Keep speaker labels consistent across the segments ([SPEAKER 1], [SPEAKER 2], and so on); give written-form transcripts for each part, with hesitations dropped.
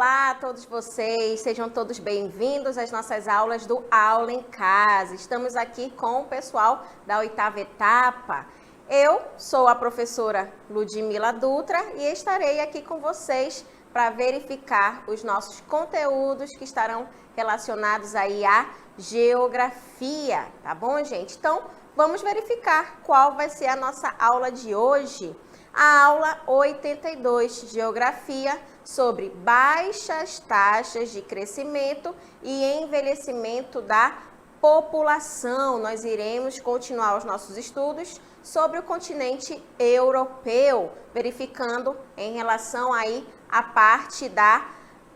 [SPEAKER 1] Olá a todos vocês, sejam todos bem-vindos às nossas aulas do Aula em Casa. Estamos aqui com o pessoal da 8ª etapa. Eu sou a professora Ludmila Dutra e estarei aqui com vocês para verificar os nossos conteúdos que estarão relacionados aí à geografia, tá bom, gente? Então, vamos verificar qual vai ser a nossa aula de hoje. A aula 82, Geografia, sobre baixas taxas de crescimento e envelhecimento da população. Nós iremos continuar os nossos estudos sobre o continente europeu, verificando em relação aí à parte da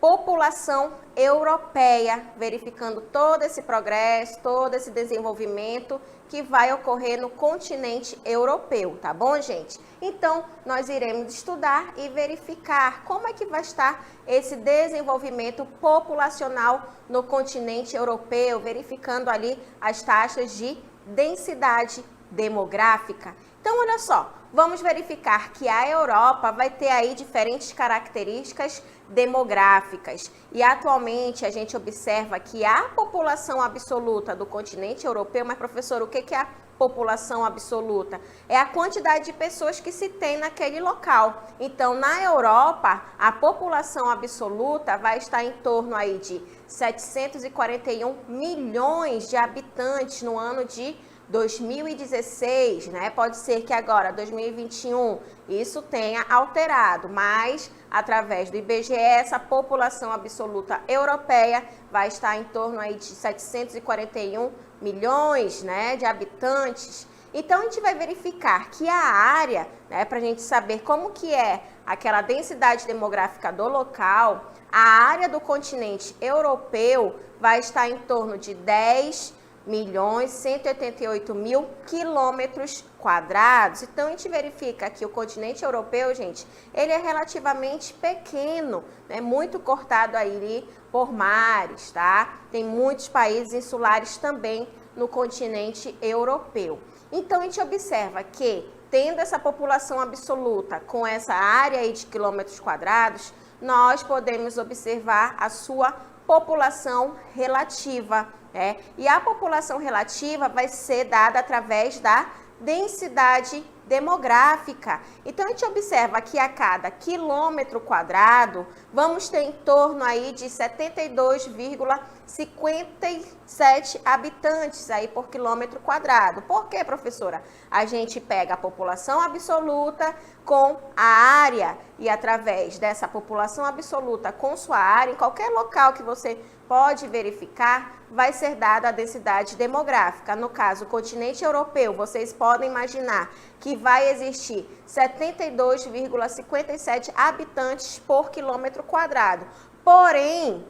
[SPEAKER 1] população europeia, verificando todo esse progresso, todo esse desenvolvimento que vai ocorrer no continente europeu, tá bom, gente? Então, nós iremos estudar e verificar como é que vai estar esse desenvolvimento populacional no continente europeu, verificando ali as taxas de densidade demográfica. Então, olha só, vamos verificar que a Europa vai ter aí diferentes características demográficas. E atualmente a gente observa que a população absoluta do continente europeu, mas professor, o que é a população absoluta? É a quantidade de pessoas que se tem naquele local. Então, na Europa, a população absoluta vai estar em torno aí de 741 milhões de habitantes no ano de 2016, né? Pode ser que agora, 2021, isso tenha alterado, mas através do IBGE, essa população absoluta europeia vai estar em torno aí de 741 milhões, né, de habitantes. Então, a gente vai verificar que a área, né, para a gente saber como que é aquela densidade demográfica do local, a área do continente europeu vai estar em torno de 10.188.000 quilômetros quadrados. Então, a gente verifica que o continente europeu, gente, ele é relativamente pequeno, né? Muito cortado aí por mares, tá? Tem muitos países insulares também no continente europeu. Então, a gente observa que, tendo essa população absoluta com essa área aí de quilômetros quadrados, nós podemos observar a sua população relativa, né? E a população relativa vai ser dada através da densidade demográfica. Então, a gente observa que a cada quilômetro quadrado, vamos ter em torno aí de 72,57 habitantes aí por quilômetro quadrado. Por quê, professora? A gente pega a população absoluta com a área e através dessa população absoluta com sua área, em qualquer local que você pode verificar, vai ser dada a densidade demográfica. No caso, o continente europeu, vocês podem imaginar que vai existir 72,57 habitantes por quilômetro quadrado. Porém,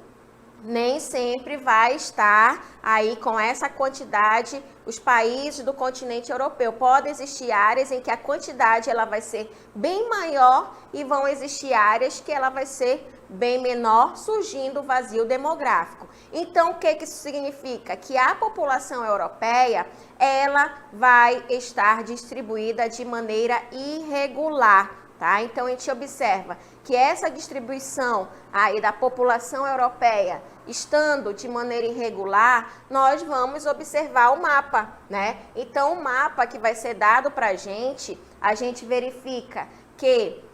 [SPEAKER 1] nem sempre vai estar aí com essa quantidade os países do continente europeu. Podem existir áreas em que a quantidade ela vai ser bem maior e vão existir áreas que ela vai ser bem menor, surgindo vazio demográfico. Então, o que isso significa? Que a população europeia, ela vai estar distribuída de maneira irregular, tá? Então, a gente observa que essa distribuição aí da população europeia, estando de maneira irregular, nós vamos observar o mapa, né? Então, o mapa que vai ser dado para a gente verifica que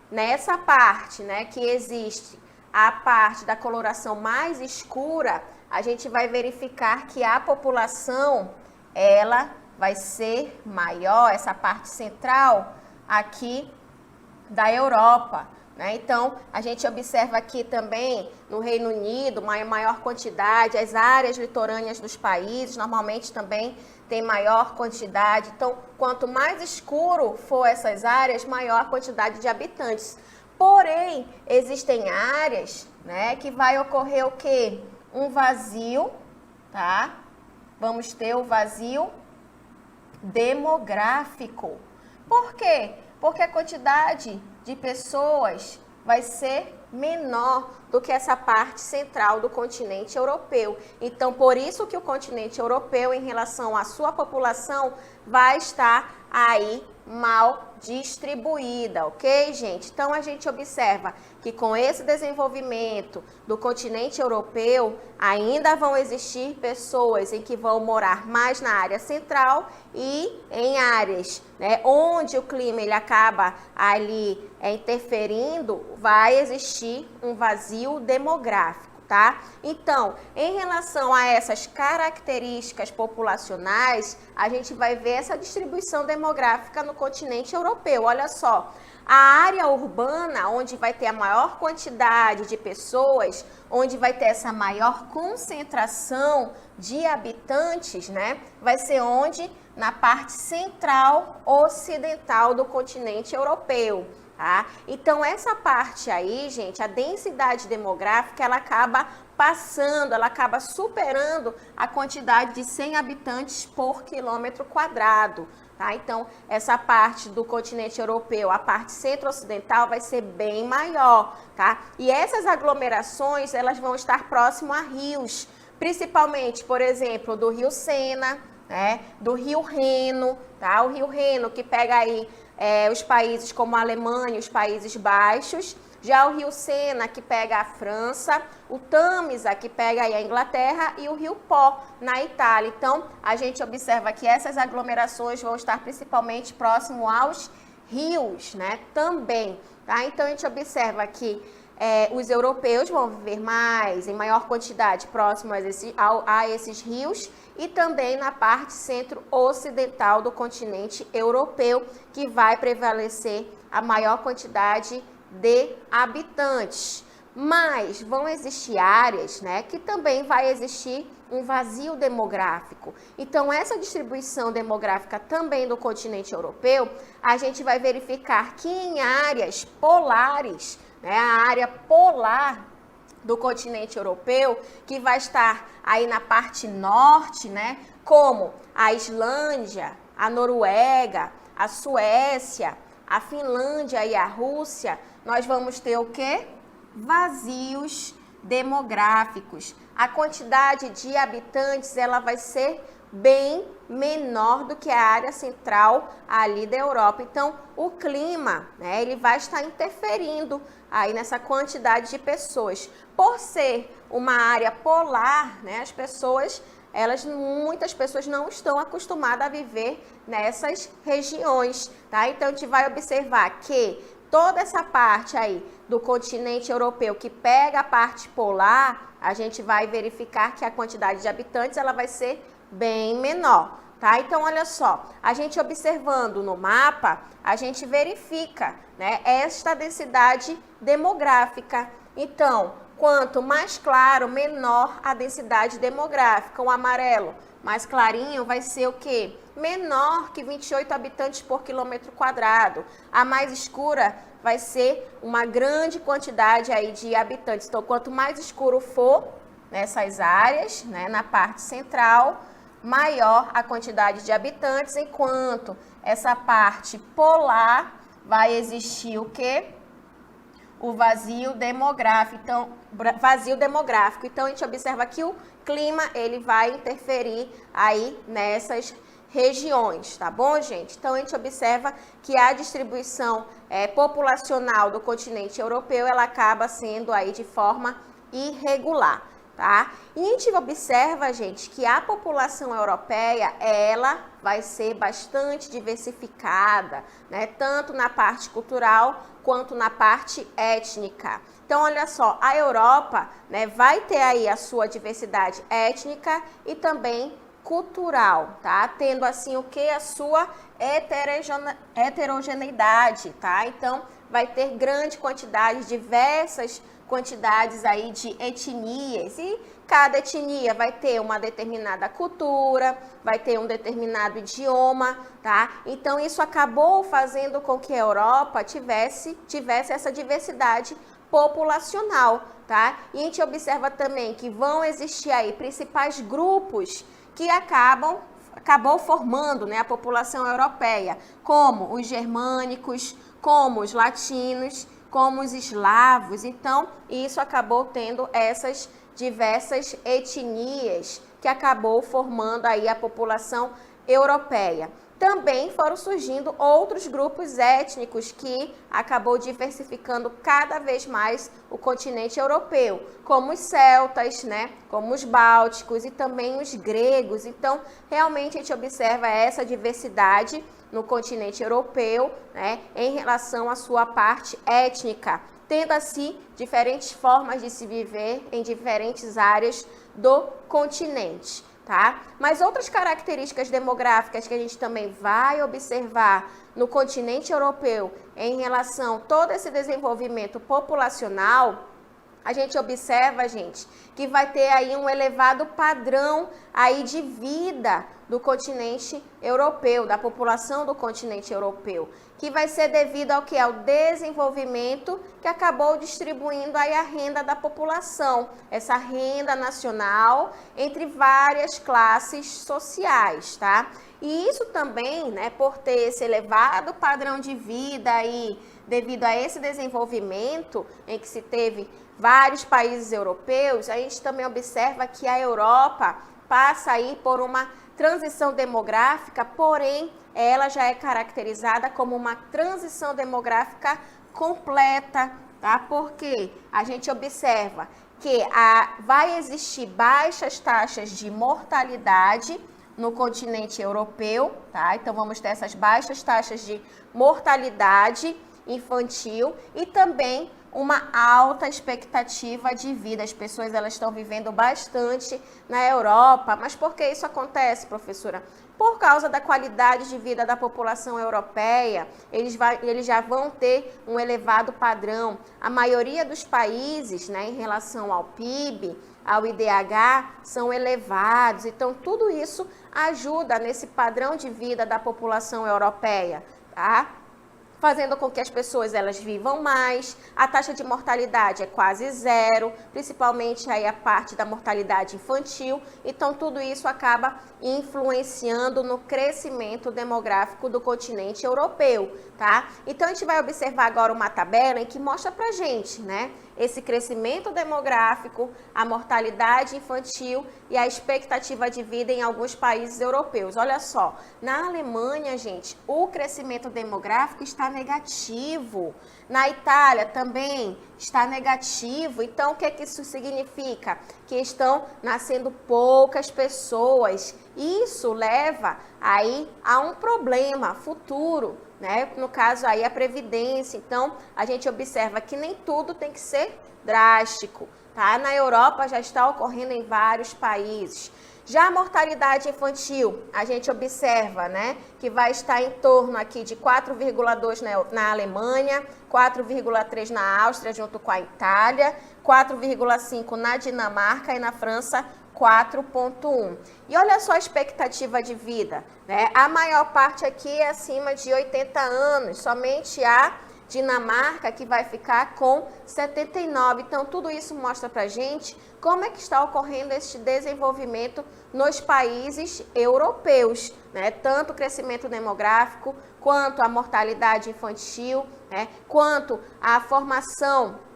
[SPEAKER 1] nessa parte, né, que existe a parte da coloração mais escura, a gente vai verificar que a população, ela vai ser maior, essa parte central aqui da Europa, né? Então, a gente observa aqui também no Reino Unido uma maior quantidade, as áreas litorâneas dos países normalmente também tem maior quantidade. Então, quanto mais escuro for essas áreas, maior a quantidade de habitantes. Porém, existem áreas, né, que vai ocorrer o quê? Um vazio, tá? Vamos ter o vazio demográfico. Por quê? Porque a quantidade de pessoas vai ser menor do que essa parte central do continente europeu. Então, por isso que o continente europeu, em relação à sua população, vai estar aí mal distribuída, ok, gente? Então, a gente observa que com esse desenvolvimento do continente europeu, ainda vão existir pessoas em que vão morar mais na área central e em áreas, né, onde o clima ele acaba ali interferindo, vai existir um vazio demográfico. Tá? Então, em relação a essas características populacionais, a gente vai ver essa distribuição demográfica no continente europeu. Olha só, a área urbana, onde vai ter a maior quantidade de pessoas, onde vai ter essa maior concentração de habitantes, né? Vai ser onde? Na parte central ocidental do continente europeu. Tá? Então, essa parte aí, gente, a densidade demográfica, ela acaba passando, ela acaba superando a quantidade de 100 habitantes por quilômetro quadrado. Tá? Então, essa parte do continente europeu, a parte centro-ocidental, vai ser bem maior. Tá? E essas aglomerações, elas vão estar próximo a rios, principalmente, por exemplo, do Rio Sena, né? Do Rio Reno, tá? O Rio Reno que pega aí os países como a Alemanha, os Países Baixos, já o Rio Sena, que pega a França, o Tamisa, que pega aí a Inglaterra, e o Rio Pó, na Itália. Então, a gente observa que essas aglomerações vão estar principalmente próximo aos rios, né, também, tá? Então, a gente observa que os europeus vão viver mais, em maior quantidade, próximo a esses rios, e também na parte centro-ocidental do continente europeu, que vai prevalecer a maior quantidade de habitantes. Mas vão existir áreas, né, que também vai existir um vazio demográfico. Então, essa distribuição demográfica também do continente europeu, a gente vai verificar que em áreas polares, né, a área polar do continente europeu, que vai estar aí na parte norte, né, como a Islândia, a Noruega, a Suécia, a Finlândia e a Rússia, nós vamos ter o quê? Vazios demográficos. A quantidade de habitantes, ela vai ser bem menor do que a área central ali da Europa. Então, o clima, né, ele vai estar interferindo aí nessa quantidade de pessoas. Por ser uma área polar, né, muitas pessoas não estão acostumadas a viver nessas regiões, tá? Então, a gente vai observar que toda essa parte aí do continente europeu que pega a parte polar, a gente vai verificar que a quantidade de habitantes, ela vai ser bem menor, tá? Então, olha só, a gente observando no mapa, a gente verifica, né, esta densidade demográfica. Então, quanto mais claro, menor a densidade demográfica. O amarelo mais clarinho vai ser o quê? Menor que 28 habitantes por quilômetro quadrado. A mais escura vai ser uma grande quantidade aí de habitantes. Então, quanto mais escuro for nessas áreas, né, na parte central, maior a quantidade de habitantes, enquanto essa parte polar vai existir o quê? O vazio demográfico. Então, a gente observa que o clima, ele vai interferir aí nessas regiões, tá bom, gente? Então, a gente observa que a distribuição populacional do continente europeu, ela acaba sendo aí de forma irregular, tá? E a gente observa, gente, que a população europeia, ela vai ser bastante diversificada, né? Tanto na parte cultural quanto na parte étnica. Então, olha só, a Europa, né, vai ter aí a sua diversidade étnica e também cultural, tá? Tendo assim o que? A sua heterogeneidade, tá? Então, vai ter grande quantidade, diversas quantidades aí de etnias, e cada etnia vai ter uma determinada cultura, vai ter um determinado idioma, tá? Então, isso acabou fazendo com que a Europa tivesse essa diversidade populacional, tá? E a gente observa também que vão existir aí principais grupos que acabou formando, né, a população europeia, como os germânicos, como os latinos, como os eslavos. Então, isso acabou tendo essas diversas etnias que acabou formando aí a população europeia. Também foram surgindo outros grupos étnicos que acabou diversificando cada vez mais o continente europeu, como os celtas, né, como os bálticos e também os gregos. Então, realmente a gente observa essa diversidade no continente europeu, né, em relação à sua parte étnica, tendo assim diferentes formas de se viver em diferentes áreas do continente. Tá? Mas outras características demográficas que a gente também vai observar no continente europeu em relação a todo esse desenvolvimento populacional, a gente observa, gente, que vai ter aí um elevado padrão aí de vida do continente europeu, da população do continente europeu, que vai ser devido ao que? Ao desenvolvimento que acabou distribuindo aí a renda da população, essa renda nacional entre várias classes sociais, tá? E isso também, né, por ter esse elevado padrão de vida aí, devido a esse desenvolvimento em que se teve vários países europeus, a gente também observa que a Europa passa aí por uma transição demográfica, porém ela já é caracterizada como uma transição demográfica completa, tá? Porque a gente observa que vai existir baixas taxas de mortalidade no continente europeu, tá? Então vamos ter essas baixas taxas de mortalidade infantil e também uma alta expectativa de vida. As pessoas elas estão vivendo bastante na Europa. Mas por que isso acontece, professora? Por causa da qualidade de vida da população europeia, eles já vão ter um elevado padrão. A maioria dos países, né, em relação ao PIB, ao IDH, são elevados. Então, tudo isso ajuda nesse padrão de vida da população europeia, tá? Fazendo com que as pessoas elas vivam mais, a taxa de mortalidade é quase zero, principalmente aí a parte da mortalidade infantil. Então, tudo isso acaba influenciando no crescimento demográfico do continente europeu, tá? Então, a gente vai observar agora uma tabela em que mostra pra gente, né, esse crescimento demográfico, a mortalidade infantil e a expectativa de vida em alguns países europeus. Olha só, na Alemanha, gente, o crescimento demográfico está negativo. Na Itália também está negativo. Então, o que isso significa? Que estão nascendo poucas pessoas. Isso leva aí a um problema futuro, né? No caso aí a previdência. Então, a gente observa que nem tudo tem que ser drástico, tá? Na Europa já está ocorrendo em vários países. Já a mortalidade infantil, a gente observa, né, que vai estar em torno aqui de 4,2 na Alemanha, 4,3 na Áustria, junto com a Itália, 4,5 na Dinamarca e na França, 4,1. E olha só a expectativa de vida, né? A maior parte aqui é acima de 80 anos, somente a Dinamarca que vai ficar com 79. Então, tudo isso mostra pra gente como é que está ocorrendo este desenvolvimento nos países europeus, né? Tanto o crescimento demográfico, quanto a mortalidade infantil, né? Quanto a formação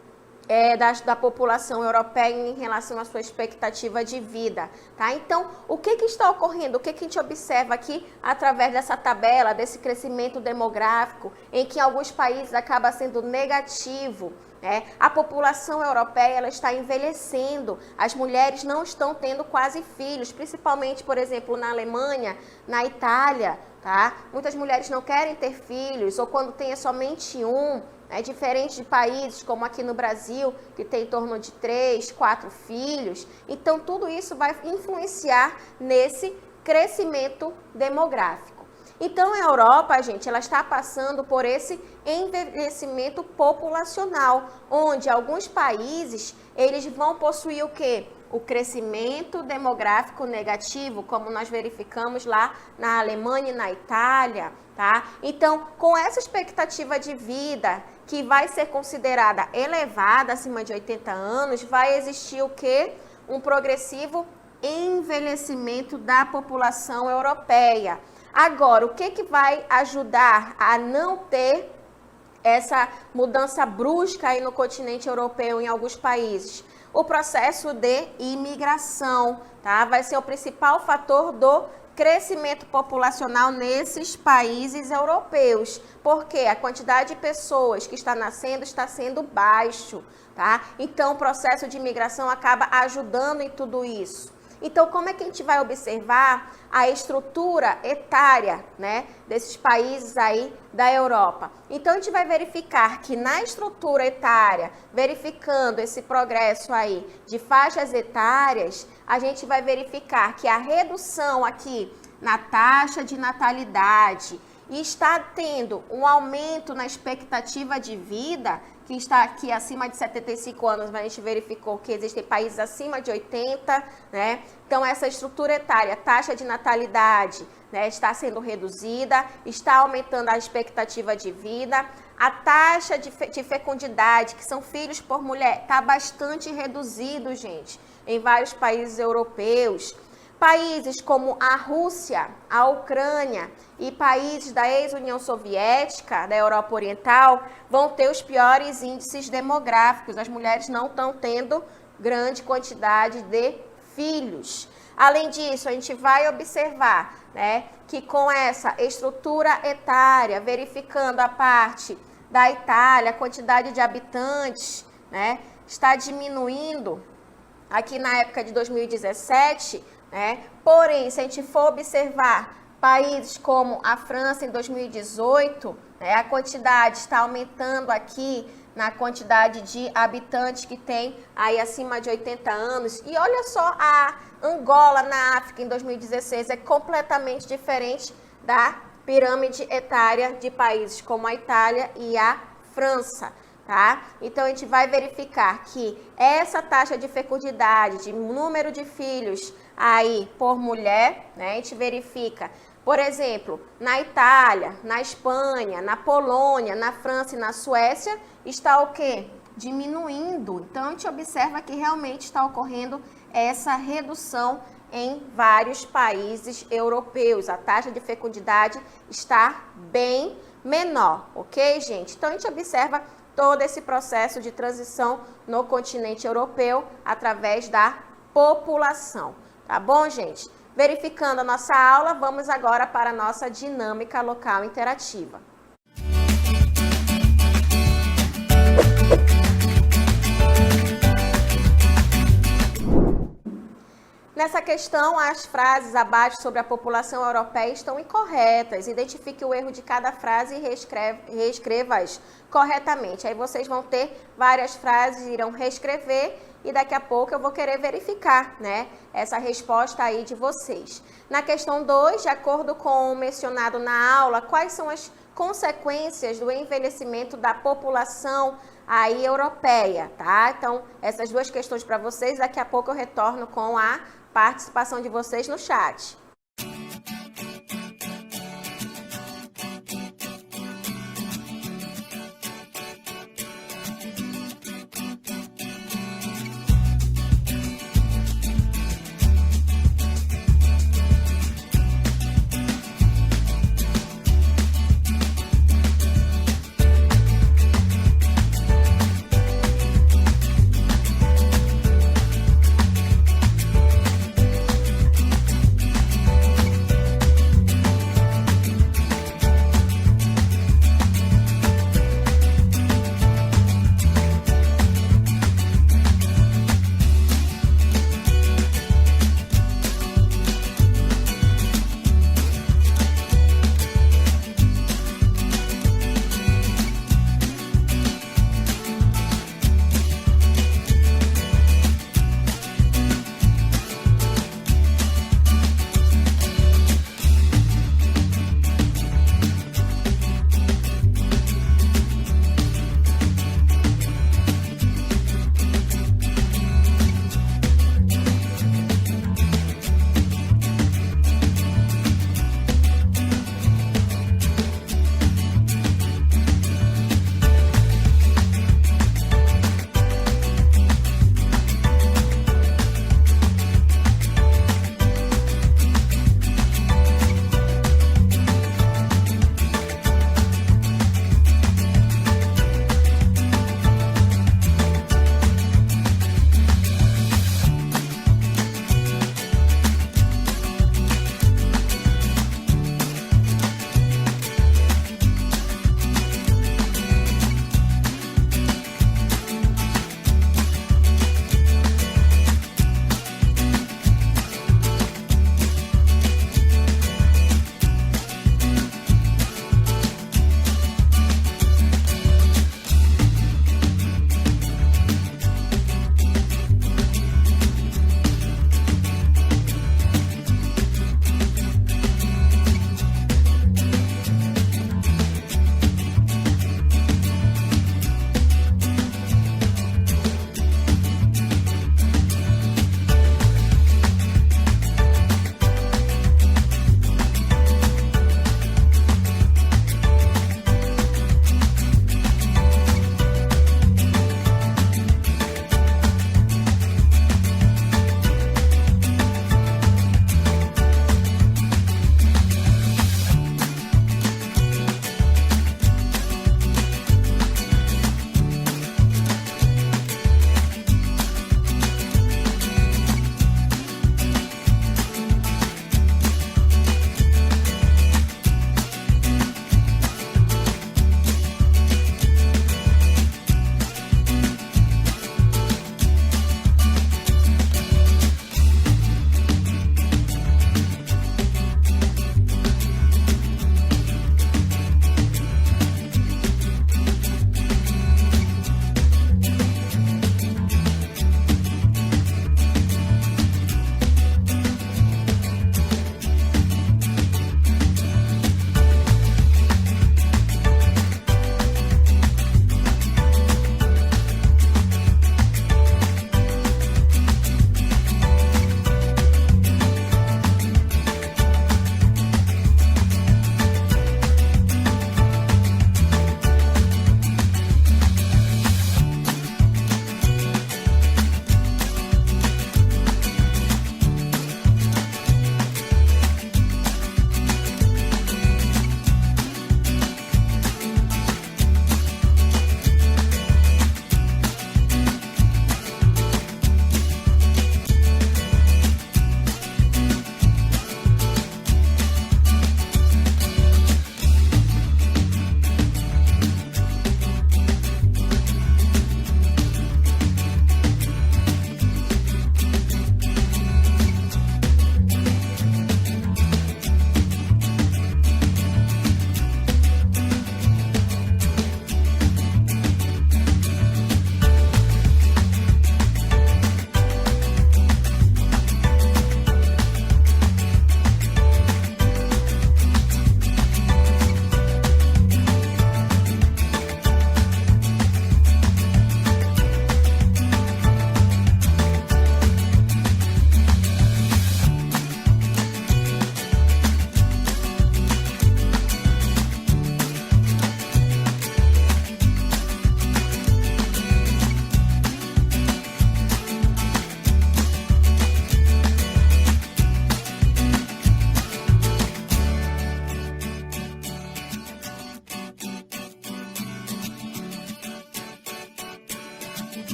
[SPEAKER 1] da população europeia em relação à sua expectativa de vida, tá? Então, o que está ocorrendo? O que a gente observa aqui através dessa tabela, desse crescimento demográfico, em que em alguns países acaba sendo negativo, né? A população europeia ela está envelhecendo, as mulheres não estão tendo quase filhos, principalmente, por exemplo, na Alemanha, na Itália, tá? Muitas mulheres não querem ter filhos, ou quando tem somente um. É diferente de países como aqui no Brasil, que tem em torno de 3, 4 filhos. Então, tudo isso vai influenciar nesse crescimento demográfico. Então, a Europa, gente, ela está passando por esse envelhecimento populacional, onde alguns países, eles vão possuir o quê? O crescimento demográfico negativo, como nós verificamos lá na Alemanha e na Itália, tá? Então, com essa expectativa de vida, que vai ser considerada elevada, acima de 80 anos, vai existir o quê? Um progressivo envelhecimento da população europeia. Agora, o que vai ajudar a não ter essa mudança brusca aí no continente europeu em alguns países? O processo de imigração, tá? Vai ser o principal fator do crescimento populacional nesses países europeus, porque a quantidade de pessoas que está nascendo está sendo baixo, tá? Então, o processo de imigração acaba ajudando em tudo isso. Então, como é que a gente vai observar a estrutura etária, né, desses países aí da Europa? Então, a gente vai verificar que na estrutura etária, verificando esse progresso aí de faixas etárias, a gente vai verificar que a redução aqui na taxa de natalidade está tendo um aumento na expectativa de vida, que está aqui acima de 75 anos, mas a gente verificou que existem países acima de 80, né? Então, essa estrutura etária, taxa de natalidade, né, está sendo reduzida, está aumentando a expectativa de vida. A taxa de fecundidade, que são filhos por mulher, está bastante reduzido, gente, em vários países europeus. Países como a Rússia, a Ucrânia e países da ex-União Soviética, da Europa Oriental, vão ter os piores índices demográficos. As mulheres não estão tendo grande quantidade de filhos. Além disso, a gente vai observar, né, que com essa estrutura etária, verificando a parte da Itália, a quantidade de habitantes, né, está diminuindo aqui na época de 2017, né? Porém, se a gente for observar países como a França em 2018, né, a quantidade está aumentando aqui na quantidade de habitantes que tem aí acima de 80 anos. E olha só, a Angola na África em 2016 é completamente diferente da pirâmide etária de países como a Itália e a França. Tá? Então, a gente vai verificar que essa taxa de fecundidade, de número de filhos aí por mulher, né? A gente verifica, por exemplo, na Itália, na Espanha, na Polônia, na França e na Suécia, está o quê? Diminuindo. Então, a gente observa que realmente está ocorrendo essa redução em vários países europeus. A taxa de fecundidade está bem menor, ok, gente? Então, a gente observa todo esse processo de transição no continente europeu através da população. Tá bom, gente? Verificando a nossa aula, vamos agora para a nossa dinâmica local interativa. Nessa questão, as frases abaixo sobre a população europeia estão incorretas. Identifique o erro de cada frase e reescreva-as corretamente. Aí vocês vão ter várias frases, irão reescrever e daqui a pouco eu vou querer verificar, né, essa resposta aí de vocês. Na questão 2, de acordo com o mencionado na aula, quais são as consequências do envelhecimento da população aí europeia, tá? Então, essas duas questões para vocês, daqui a pouco eu retorno com a participação de vocês no chat.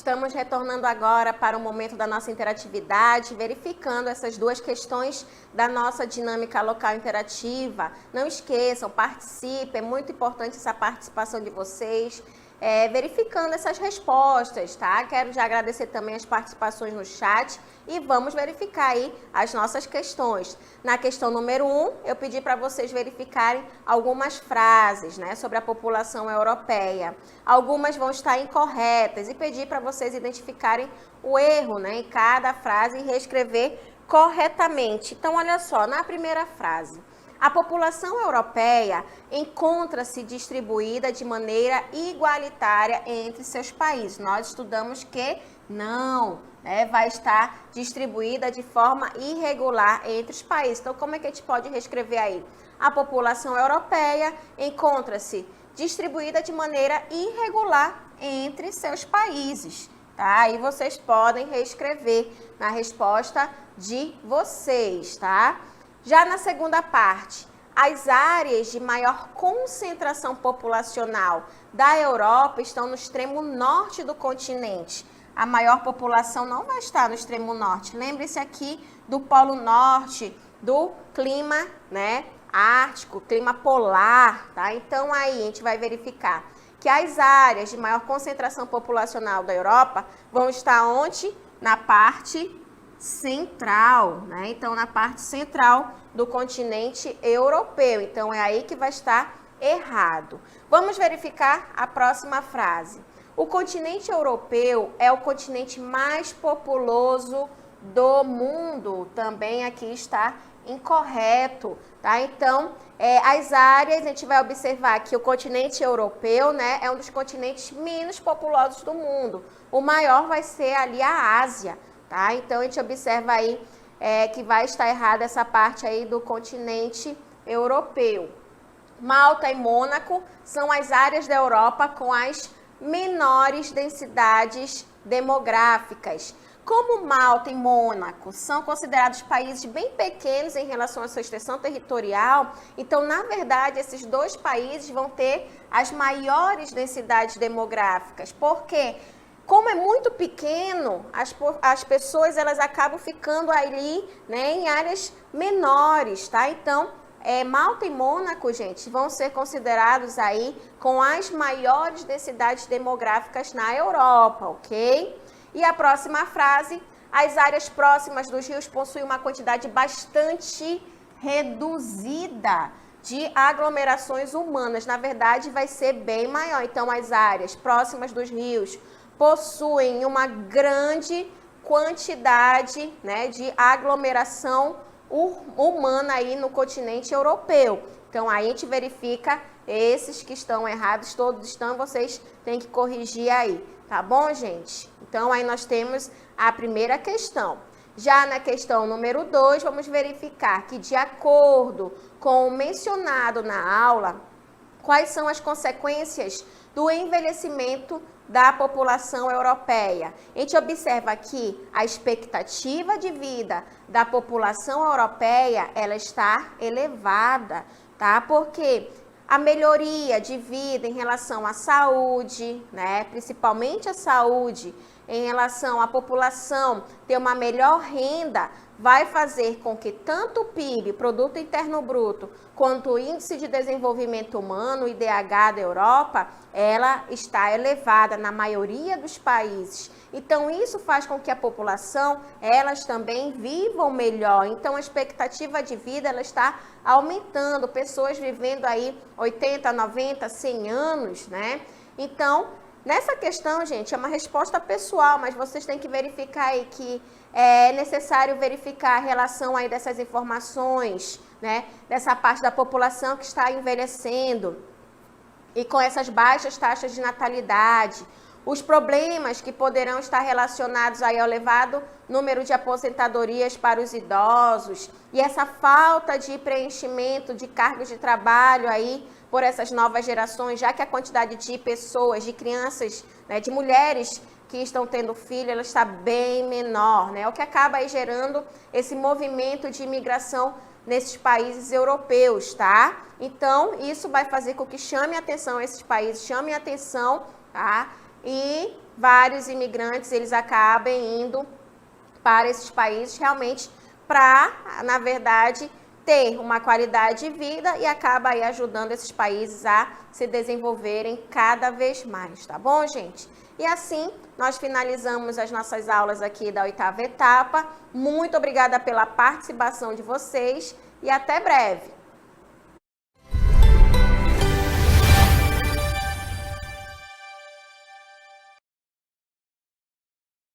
[SPEAKER 1] Estamos retornando agora para o momento da nossa interatividade, verificando essas duas questões da nossa dinâmica local interativa. Não esqueçam, participem, é muito importante essa participação de vocês, verificando essas respostas, tá? Quero já agradecer também as participações no chat e vamos verificar aí as nossas questões. Na questão número 1, eu pedi para vocês verificarem algumas frases, né, sobre a população europeia. Algumas vão estar incorretas e pedi para vocês identificarem o erro, né, em cada frase e reescrever corretamente. Então, olha só, na primeira frase, a população europeia encontra-se distribuída de maneira igualitária entre seus países. Nós estudamos que não, né, vai estar distribuída de forma irregular entre os países. Então, como é que a gente pode reescrever aí? A população europeia encontra-se distribuída de maneira irregular entre seus países. Tá? Aí vocês podem reescrever na resposta de vocês, tá? Já na segunda parte, as áreas de maior concentração populacional da Europa estão no extremo norte do continente. A maior população não vai estar no extremo norte. Lembre-se aqui do Polo Norte, do clima, né, ártico, clima polar, tá? Então aí a gente vai verificar que as áreas de maior concentração populacional da Europa vão estar onde? Na parte central, né? Então, na parte central do continente europeu. Então, é aí que vai estar errado. Vamos verificar a próxima frase. O continente europeu é o continente mais populoso do mundo. Também aqui está incorreto, tá? Então, as áreas, a gente vai observar que o continente europeu, né, é um dos continentes menos populosos do mundo. O maior vai ser ali a Ásia. Tá? Então, a gente observa aí que vai estar errada essa parte aí do continente europeu. Malta e Mônaco são as áreas da Europa com as menores densidades demográficas. Como Malta e Mônaco são considerados países bem pequenos em relação à sua extensão territorial, então, na verdade, esses dois países vão ter as maiores densidades demográficas. Por quê? Como é muito pequeno, as pessoas elas acabam ficando ali, né, em áreas menores, tá? Então, Malta e Mônaco, gente, vão ser considerados aí com as maiores densidades demográficas na Europa, ok? E a próxima frase, as áreas próximas dos rios possuem uma quantidade bastante reduzida de aglomerações humanas. Na verdade, vai ser bem maior. Então, as áreas próximas dos rios possuem uma grande quantidade, né, de aglomeração humana aí no continente europeu. Então, aí a gente verifica esses que estão errados, todos estão, vocês têm que corrigir aí, tá bom, gente? Então, aí nós temos a primeira questão. Já na questão número 2, vamos verificar que, de acordo com o mencionado na aula, quais são as consequências do envelhecimento da população europeia. A gente observa aqui a expectativa de vida da população europeia, ela está elevada, tá? Porque a melhoria de vida em relação à saúde, né? Principalmente a saúde, em relação à população ter uma melhor renda, vai fazer com que tanto o PIB, Produto Interno Bruto, quanto o Índice de Desenvolvimento Humano, IDH da Europa, ela está elevada na maioria dos países. Então, isso faz com que a população, elas também vivam melhor. Então, a expectativa de vida, ela está aumentando. Pessoas vivendo aí 80, 90, 100 anos, né? Então, nessa questão, gente, é uma resposta pessoal, mas vocês têm que verificar aí que é necessário verificar a relação aí dessas informações, né? Dessa parte da população que está envelhecendo e com essas baixas taxas de natalidade, os problemas que poderão estar relacionados aí ao elevado número de aposentadorias para os idosos e essa falta de preenchimento de cargos de trabalho aí por essas novas gerações, já que a quantidade de pessoas, de crianças, né, de mulheres que estão tendo filho, ela está bem menor, né? O que acaba aí gerando esse movimento de imigração nesses países europeus, tá? Então, isso vai fazer com que chame a atenção esses países, chame a atenção, tá? E vários imigrantes eles acabem indo para esses países realmente para, na verdade, ter uma qualidade de vida e acaba aí ajudando esses países a se desenvolverem cada vez mais, tá bom, gente? E assim, nós finalizamos as nossas aulas aqui da 8ª etapa. Muito obrigada pela participação de vocês e até breve!